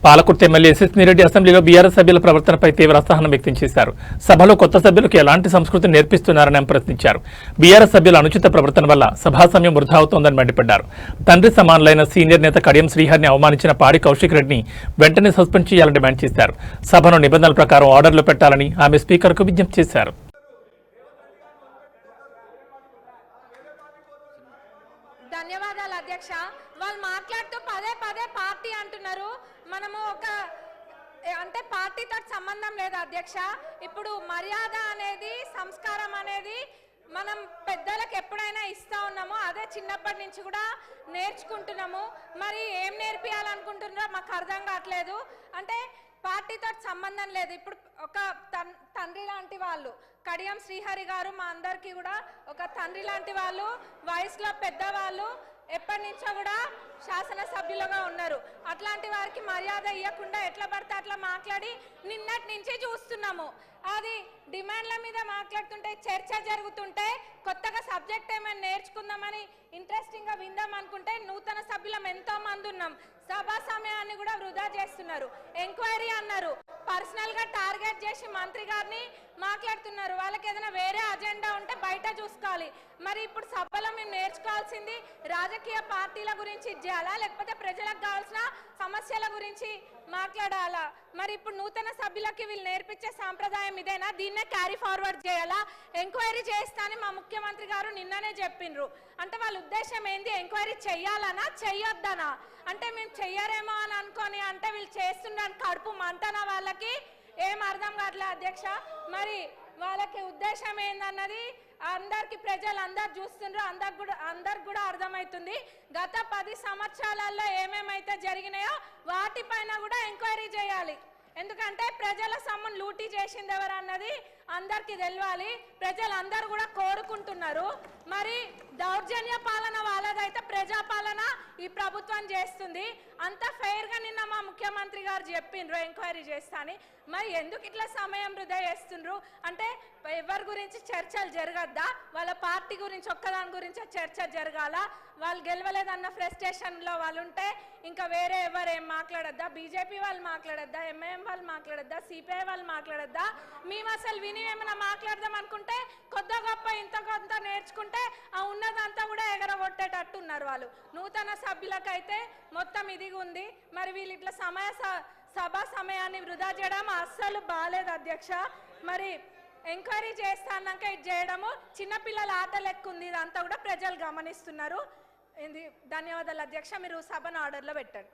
Palakurthi MLA ఎస్ఎస్మిరెడ్డి అసెంబ్లీలో BRS సభ్యుల ప్రవర్తనపై తీవ్ర అసహనం వ్యక్తం చేశారు. సభలో కొత్త సభ్యులకు ఎలాంటి సంస్కృతిని నేర్పిస్తున్నారని ప్రశ్నించారు. బీఆర్ఎస్ సభ్యుల అనుచిత ప్రవర్తన వల్ల సభా సమయం వృధా అవుతోందని మండిపడ్డారు. తండ్రి సమానులైన సీనియర్ నేత కడియం శ్రీహరిని అవమానించిన పాడి కౌశిక్ రెడ్డిని వెంటనే సస్పెండ్ చేయాలని డిమాండ్ చేశారు. సభను నిబంధనల ప్రకారం ఆర్డర్లు పెట్టాలని ఆమె స్పీకర్కు విజ్ఞప్తి చేశారు. ధన్యవాదాలు అధ్యక్ష. వాళ్ళు మాట్లాడుతూ పదే పదే పార్టీ అంటున్నారు. మనము అంటే పార్టీతో సంబంధం లేదు అధ్యక్ష. ఇప్పుడు మర్యాద అనేది, సంస్కారం అనేది మనం పెద్దలకు ఎప్పుడైనా ఇస్తా ఉన్నామో అదే చిన్నప్పటి నుంచి కూడా నేర్చుకుంటున్నాము. మరి ఏం నేర్పియాలనుకుంటున్నారో మాకు అర్థం కావట్లేదు. అంటే పార్టీతో సంబంధం లేదు. ఇప్పుడు ఒక తండ్రి లాంటి వాళ్ళు కడియం శ్రీహరి గారు మా అందరికీ కూడా ఒక తండ్రి లాంటి వాళ్ళు, వయసులో పెద్దవాళ్ళు, ఎప్పటి నుంచో కూడా శాసనసభ్యులుగా ఉన్నారు. అట్లాంటి వారికి మర్యాద ఇవ్వకుండా ఎట్లా పడితే అట్లా మాట్లాడి నిన్నటి నుంచి చూస్తున్నాము. అది డిమాండ్ల మీద మాట్లాడుతుంటే, చర్చ జరుగుతుంటే, కొత్తగా సబ్జెక్ట్ ఏమైనా నేర్చుకుందామని ఇంట్రెస్టింగ్గా విందాం అనుకుంటే నూతన సభ్యులం ఎంతో మంది ఉన్నాం. సభా సమయాన్ని కూడా వృధా చేస్తున్నారు. ఎంక్వైరీ అన్నారు, పర్సనల్గా టార్గెట్ చేసి మంత్రి గారిని మాట్లాడుతున్నారు. వాళ్ళకి ఏదైనా వేరే అజెండా ఉంటే బయట చూసుకోవాలి. మరి ఇప్పుడు సభలో మేము నేర్చుకోవాల్సింది రాజకీయ పార్టీల గురించి చేయాలా, లేకపోతే ప్రజలకు కావాల్సిన సమస్యల గురించి మాట్లాడాలా? మరి ఇప్పుడు నూతన సభ్యులకి వీళ్ళు నేర్పించే సాంప్రదాయం ఇదేనా? దీన్నే క్యారీ ఫార్వర్డ్ చేయాలా? ఎంక్వైరీ చేస్తానని మా ముఖ్యమంత్రి గారు నిన్ననే చెప్పిండ్రు. అంటే వాళ్ళ ఉద్దేశం ఏంది? ఎంక్వైరీ చెయ్యాలనా చెయ్యొద్దనా? అంటే మేము చెయ్యరేమో అని అనుకొని అంటే వీళ్ళు చేస్తుండని కడుపు మంటనా? వాళ్ళకి ఏం అర్థం కావట్లే అధ్యక్ష. మరి వాళ్ళకి ఉద్దేశం ఏందన్నది అందరికి ప్రజలందరూ చూస్తుండ్రు, అందరికి కూడా అర్థమవుతుంది. గత 10 సంవత్సరాలలో ఏమేమైతే జరిగినాయో వాటిపైన కూడా ఎంక్వైరీ చేయాలి. ఎందుకంటే ప్రజల సొమ్మును లూటీ చేసింది ఎవరు అన్నది అందరికీ తెలియాలి. ప్రజలందరూ కూడా కోరుకుంటున్నారు. మరి దౌర్జన్య పాలన వాళ్ళదైతే ప్రజాపాలన ఈ ప్రభుత్వం చేస్తుంది. అంత ఫెయిర్గా నిన్న మా ముఖ్యమంత్రి గారు చెప్పిండ్రు ఎంక్వైరీ చేస్తాని. మరి ఎందుకు ఇట్లా సమయం వృధా చేస్తుండ్రు? అంటే ఎవరి గురించి చర్చలు జరగద్దా? వాళ్ళ పార్టీ గురించి ఒక్కదాని గురించి చర్చ జరగాల? వాళ్ళు గెలవలేదన్న ఫ్రస్ట్రేషన్లో వాళ్ళు ఉంటే ఇంకా వేరే ఎవరు ఏం మాట్లాడద్దా? బీజేపీ వాళ్ళు మాట్లాడద్దా? ఎంఐఎం వాళ్ళు మాట్లాడద్దా? సిపిఐ వాళ్ళు మాట్లాడద్దా? మేము అసలు విని ఏమైనా మాట్లాడదాం అనుకుంటే కొద్ది గొప్ప ఇంత కొంత నేర్చుకుంటే ఆ ఉన్నదంతా కూడా ఎగరగొట్టేటట్టున్నారు వాళ్ళు. నూతన సభ్యులకైతే మొత్తం ఇదిగా ఉంది. మరి వీళ్ళు ఇట్లా సభా సమయాన్ని వృధా చేయడం అస్సలు బాలేదు అధ్యక్ష. మరి ఎంక్వైరీ చేస్తాన్నాక ఇది చేయడము చిన్నపిల్లల ఆట లెక్క ఉంది. ఇదంతా కూడా ప్రజలు గమనిస్తున్నారు. ధన్యవాదాలు అధ్యక్ష. మీరు సభను ఆర్డర్లో పెట్టండి.